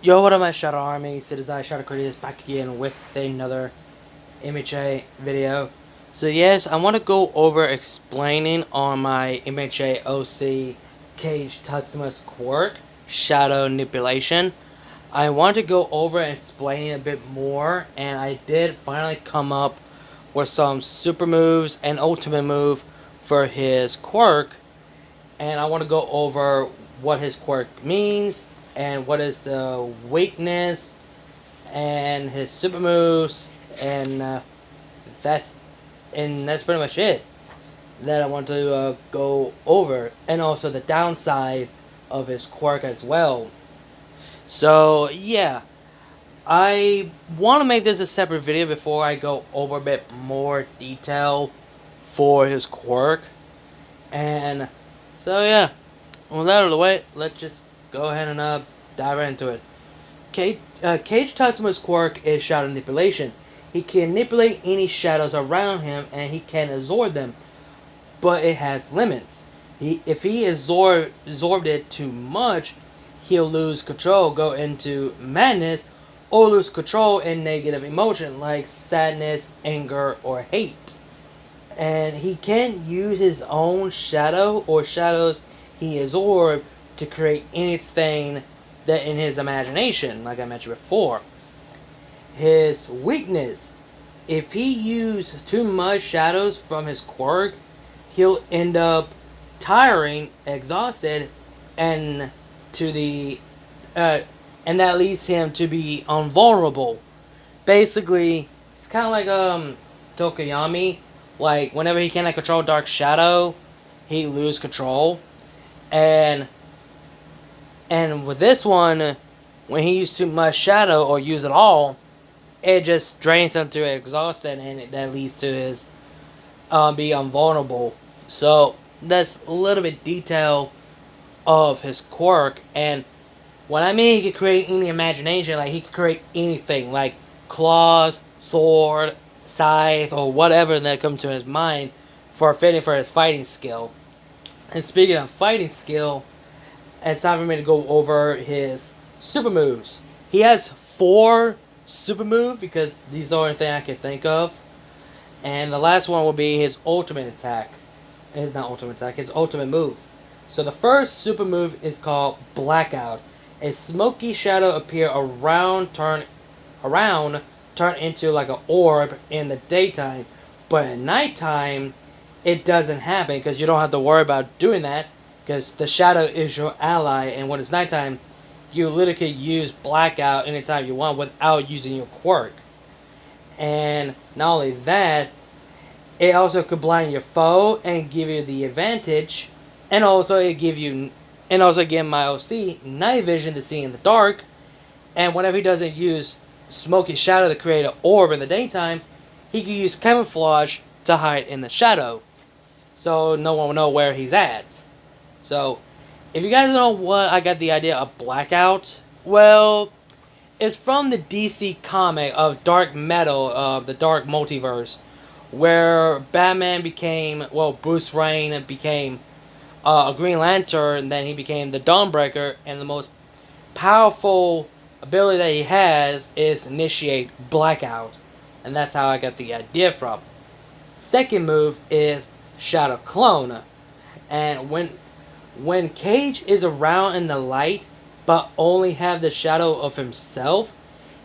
Yo, what up my Shadow Army? It is I, Shadow Critias, back again with another MHA video. So yes, I want to go over explaining on my MHA OC Kage Tatsuma's quirk, Shadow Manipulation. I want to go over and explain it a bit more, and I did finally come up with some super moves and ultimate move for his quirk. And I want to go over what his quirk means and what is the weakness and his super moves, and that's pretty much it that I want to go over, and also the downside of his quirk as well. So yeah, I want to make this a separate video before I go over a bit more detail for his quirk. And so yeah, with that out of the way, let's just go ahead and dive right into it. Kage Tatsuma's quirk is Shadow Manipulation. He can manipulate any shadows around him and he can absorb them, but it has limits. If he absorbed it too much, he'll lose control, go into madness, or lose control in negative emotion like sadness, anger, or hate. And he can't use his own shadow or shadows he absorbed to create anything that in his imagination, like I mentioned before. His weakness: if he used too much shadows from his quirk, he'll end up tiring, exhausted, and to the and that leads him to be invulnerable. Basically, it's kind of like Tokoyami. Like whenever he cannot control Dark Shadow, he loses control, and with this one, when he used too much shadow or use it all, it just drains him to exhaustion, and that leads to his be invulnerable. So that's a little bit detail of his quirk. And when I mean he could create any imagination, like he could create anything, like claws, sword, scythe, or whatever that comes to his mind for fitting for his fighting skill. And speaking of fighting skill, it's time for me to go over his super moves. He has 4 super moves because these are the only thing I can think of. And the last one will be his ultimate attack. It's not ultimate attack, his ultimate move. So the first super move is called Blackout. A smoky shadow appear turn into like an orb in the daytime. But at nighttime, it doesn't happen because you don't have to worry about doing that, because the shadow is your ally, and when it's nighttime, you literally can use Blackout anytime you want without using your quirk. And not only that, it also could blind your foe and give you the advantage, and also give my OC night vision to see in the dark. And whenever he doesn't use smoky shadow to create an orb in the daytime, he can use camouflage to hide in the shadow, so no one will know where he's at. So, if you guys know what I got the idea of Blackout, well, it's from the DC comic of Dark Metal, of the Dark Multiverse, where Bruce Wayne became a Green Lantern, and then he became the Dawnbreaker, and the most powerful ability that he has is initiate Blackout, and that's how I got the idea from. Second move is Shadowclone, and when Kage is around in the light, but only have the shadow of himself,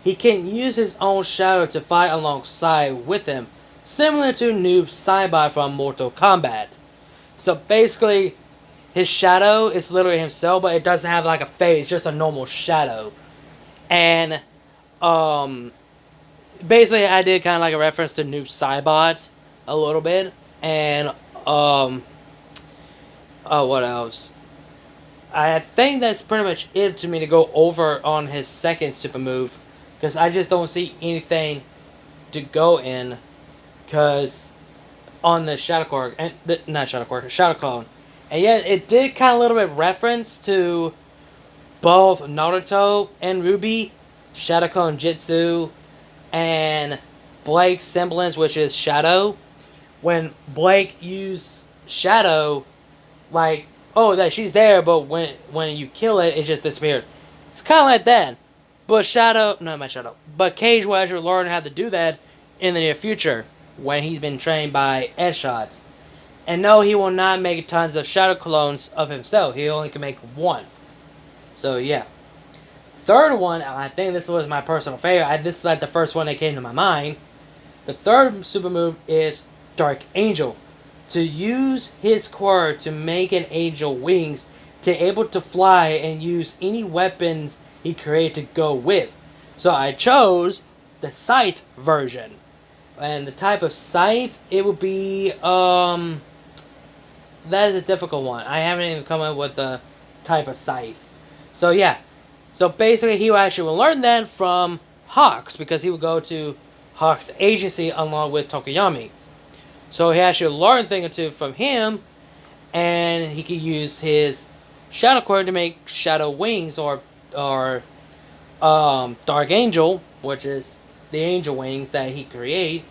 he can use his own shadow to fight alongside with him, similar to Noob Saibot from Mortal Kombat. So basically, his shadow is literally himself, but it doesn't have like a face, it's just a normal shadow. And basically I did kind of like a reference to Noob Saibot a little bit, and what else? I think that's pretty much it to me to go over on his second super move, because I just don't see anything to go in, because on the Shadowclone, and yet it did kind of a little bit reference to both Naruto and RWBY, Shadowclone Jitsu, and Blake's semblance, which is Shadow. When Blake used Shadow, that she's there, but when you kill it, it just disappeared. It's kind of like that. But but Kage will actually learn how to do that in the near future when he's been trained by Eshot. And no, he will not make tons of Shadowclones of himself. He only can make one. So yeah. Third one, I think this was my personal favorite. This is like the first one that came to my mind. The third super move is Dark Angel. To use his core to make an angel wings to able to fly and use any weapons he created to go with. So I chose the Scythe version. And the type of Scythe, it would be, that is a difficult one. I haven't even come up with the type of Scythe. So yeah. So basically he will learn that from Hawks, because he would go to Hawks' agency along with Tokoyami. So he actually learned a thing or two from him, and he could use his Shadow Core to make Shadow Wings or Dark Angel, which is the angel wings that he created,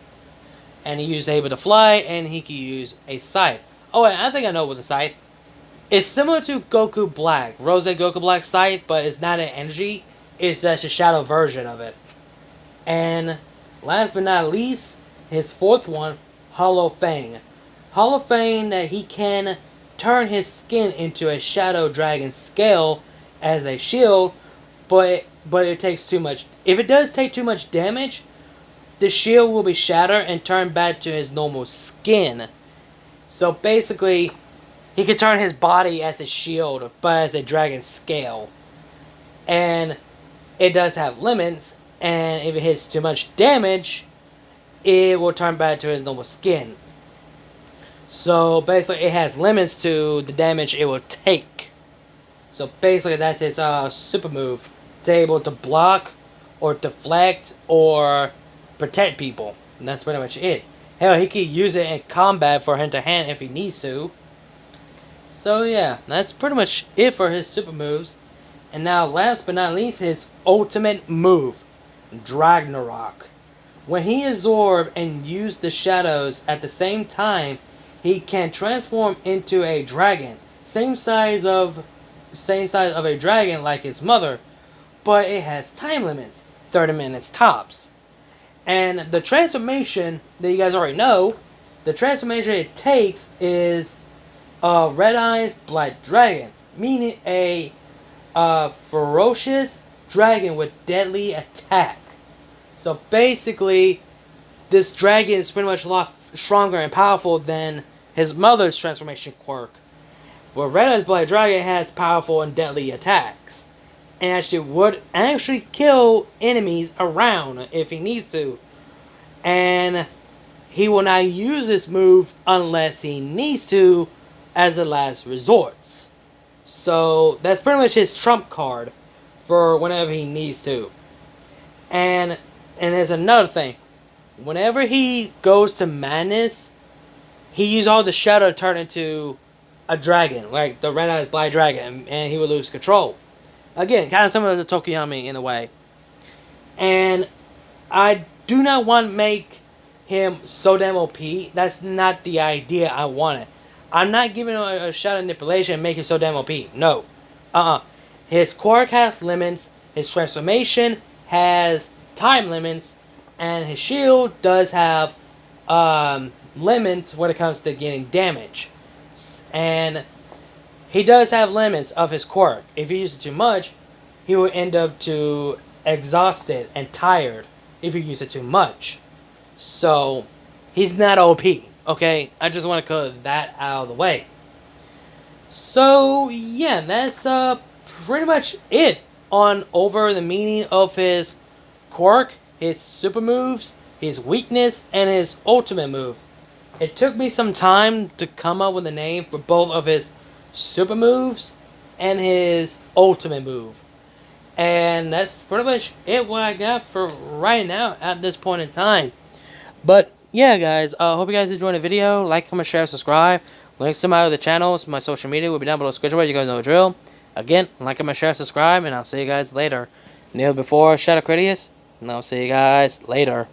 and he was able to fly, and he could use a Scythe. Oh, and I think I know what the Scythe. It's similar to Goku Black, Rose Goku Black Scythe, but it's not an energy. It's just a shadow version of it. And last but not least, his fourth one, Hollow Fang. Hollow Fang, that he can turn his skin into a Shadow Dragon scale as a shield, but it takes too much. If it does take too much damage, the shield will be shattered and turned back to his normal skin. So basically, he can turn his body as a shield, but as a dragon scale. And it does have limits, and if it hits too much damage, it will turn back to his normal skin. So basically it has limits to the damage it will take. So basically that's his super move. To able to block or deflect or protect people. And that's pretty much it. Hell, he could use it in combat for hand to hand if he needs to. So yeah, that's pretty much it for his super moves. And now last but not least, his ultimate move, Dragnarok. When he absorbs and uses the shadows at the same time, he can transform into a dragon. Same size of a dragon like his mother, but it has time limits, 30 minutes tops. And the transformation that you guys already know, the transformation it takes is Red Eyes Black Dragon, meaning a ferocious dragon with deadly attack. So basically, this dragon is pretty much a lot stronger and powerful than his mother's transformation quirk. But Red Eyes Black Dragon has powerful and deadly attacks, and actually would kill enemies around if he needs to. And he will not use this move unless he needs to, as a last resort. So that's pretty much his trump card for whenever he needs to. And there's another thing. Whenever he goes to madness, he uses all the shadow to turn into a dragon, like the Red Eyes Black Dragon, and he will lose control. Again, kind of similar to Tokoyami in a way. And I do not want to make him so damn OP. That's not the idea I wanted. I'm not giving him a shadow manipulation and make him so damn OP. No. His quirk has limits, his transformation has time limits, and his shield does have limits when it comes to getting damage. And he does have limits of his quirk. If he uses it too much, he will end up too exhausted and tired if you use it too much. So, he's not OP, okay? I just want to cut that out of the way. So, yeah, that's pretty much it on over the meaning of his quirk, his super moves, his weakness, and his ultimate move. It took me some time to come up with a name for both of his super moves and his ultimate move. And that's pretty much it what I got for right now at this point in time. But yeah, guys, I hope you guys enjoyed the video. Like, comment, share, subscribe. Links to my other channels, my social media will be down below the description. You guys know the drill. Again, like, comment, share, subscribe, and I'll see you guys later. Kneel before Shadow Critias, and I'll see you guys later.